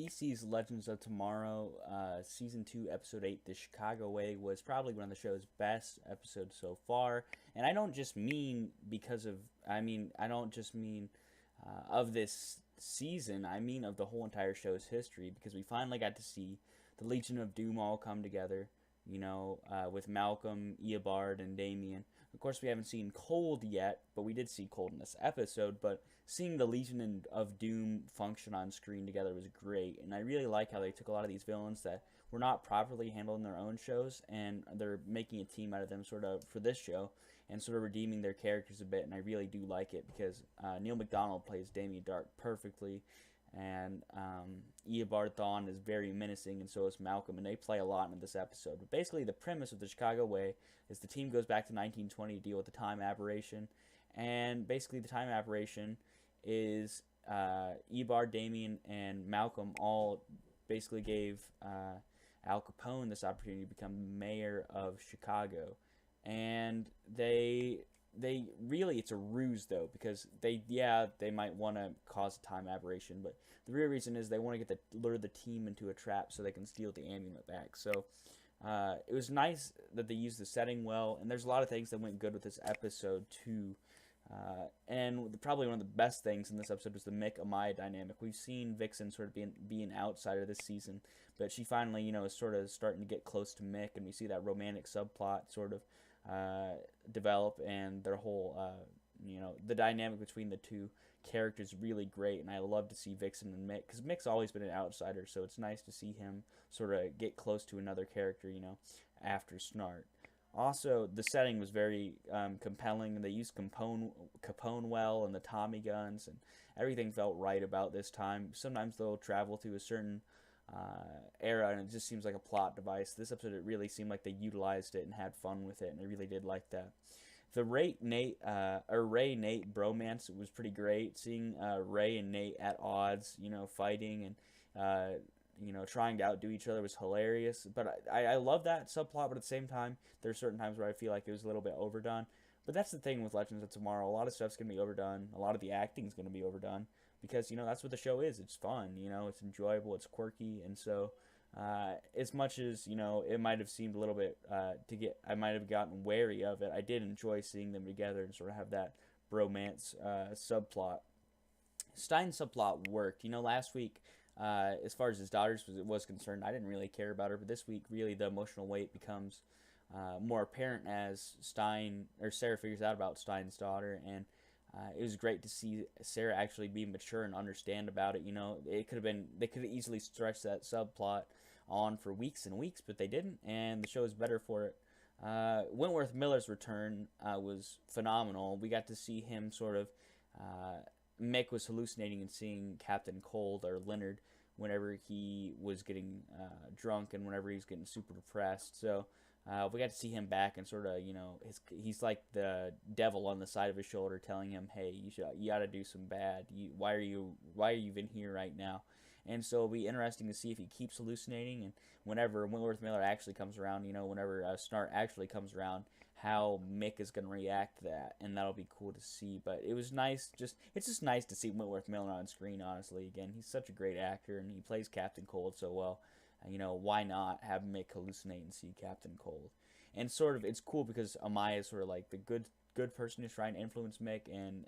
DC's Legends of Tomorrow, Season 2, Episode 8, The Chicago Way, was probably one of the show's best episodes so far. And I don't just mean I don't just mean of this season, I mean of the whole entire show's history, because we finally got to see the Legion of Doom all come together, with Malcolm, Eobard, and Damien. Of course, we haven't seen Cold yet, but we did see Cold in this episode. But seeing the Legion of Doom function on screen together was great, and I really like how they took a lot of these villains that were not properly handled in their own shows, and they're making a team out of them sort of for this show, and sort of redeeming their characters a bit. And I really do like it because Neil McDonald plays Damien Dahrk perfectly, and Eobard Thawne is very menacing, and so is Malcolm, and they play a lot in this episode. But basically, the premise of the Chicago Way is the team goes back to 1920 to deal with the Time Aberration, and basically the Time Aberration is Eobard, Damien, and Malcolm all basically gave Al Capone this opportunity to become mayor of Chicago, and they really, it's a ruse though, because they might want to cause a time aberration, but the real reason is they want to lure the team into a trap so they can steal the amulet back. So it was nice that they used the setting well, and there's a lot of things that went good with this episode too. And probably one of the best things in this episode was the Mick-Amaya dynamic. We've seen Vixen sort of be an outsider this season, but she finally, is sort of starting to get close to Mick, and we see that romantic subplot sort of develop, and their whole, the dynamic between the two characters really great, and I love to see Vixen and Mick, because Mick's always been an outsider, so it's nice to see him sort of get close to another character, after Snart. Also, the setting was very compelling, and they used Capone well, and the Tommy guns, and everything felt right about this time. Sometimes they'll travel through a certain era, and it just seems like a plot device. This episode, it really seemed like they utilized it and had fun with it, and I really did like that. The Ray Nate bromance was pretty great. Seeing Ray and Nate at odds, fighting and trying to outdo each other was hilarious. But I love that subplot, but at the same time, there are certain times where I feel like it was a little bit overdone. But that's the thing with Legends of Tomorrow. A lot of stuff's going to be overdone. A lot of the acting's going to be overdone. Because, that's what the show is. It's fun, it's enjoyable, it's quirky. And so, as much as, it might have seemed a little bit, I might have gotten wary of it, I did enjoy seeing them together and sort of have that bromance subplot. Stein's subplot worked. Last week, as far as his daughters was concerned, I didn't really care about her, but this week, really, the emotional weight becomes more apparent as Sarah figures out about Stein's daughter, and it was great to see Sarah actually be mature and understand about it. They could have easily stretched that subplot on for weeks and weeks, but they didn't, and the show is better for it. Wentworth Miller's return was phenomenal. We got to see him sort of. Mick was hallucinating and seeing Captain Cold or Leonard whenever he was getting drunk and whenever he was getting super depressed. So we got to see him back, and sort of, he's like the devil on the side of his shoulder telling him, hey, you got to do some bad. Why are you even here right now? And so it'll be interesting to see if he keeps hallucinating, and whenever Wentworth Miller actually comes around, whenever Snart actually comes around, how Mick is going to react to that, and that'll be cool to see. But it was nice, it's just nice to see Wentworth Miller on screen, honestly. Again, he's such a great actor, and he plays Captain Cold so well. Why not have Mick hallucinate and see Captain Cold? And sort of, it's cool because Amaya is sort of like the good person who's trying to influence Mick, and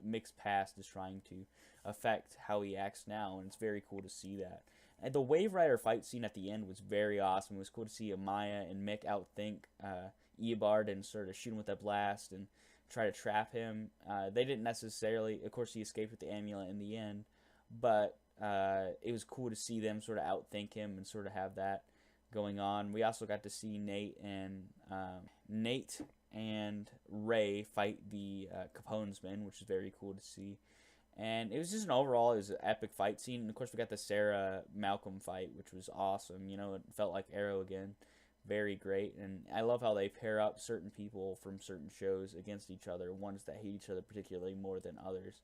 Mick's past is trying to affect how he acts now, and it's very cool to see that. And the Wave Rider fight scene at the end was very awesome. It was cool to see Amaya and Mick outthink Eobard and sort of shoot him with a blast and try to trap him. They didn't necessarily, of course, he escaped with the amulet in the end, but it was cool to see them sort of outthink him and sort of have that going on. We also got to see Nate and Ray fight the Capone's men, which is very cool to see. And it was just it was an epic fight scene. And of course, we got the Sarah Malcolm fight, which was awesome. It felt like Arrow again. Very great. And I love how they pair up certain people from certain shows against each other, ones that hate each other particularly more than others.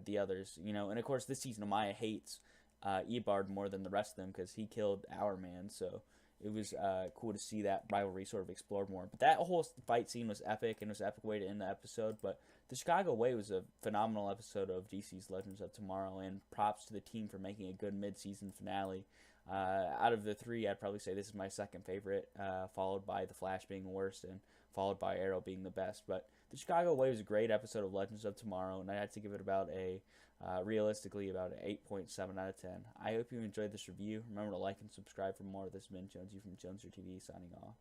The others, and of course, this season Amaya hates Eobard more than the rest of them because he killed our man. So it was cool to see that rivalry sort of explored more. But that whole fight scene was epic, and it was an epic way to end the episode. But the Chicago Way was a phenomenal episode of DC's Legends of Tomorrow, and props to the team for making a good mid-season finale. Out of the three, I'd probably say this is my second favorite, followed by The Flash being worst, and followed by Arrow being the best. But the Chicago Way was a great episode of Legends of Tomorrow, and I had to give it about realistically, about an 8.7 out of 10. I hope you enjoyed this review. Remember to like and subscribe for more of this. Ben Jones, you from Jones Your TV, signing off.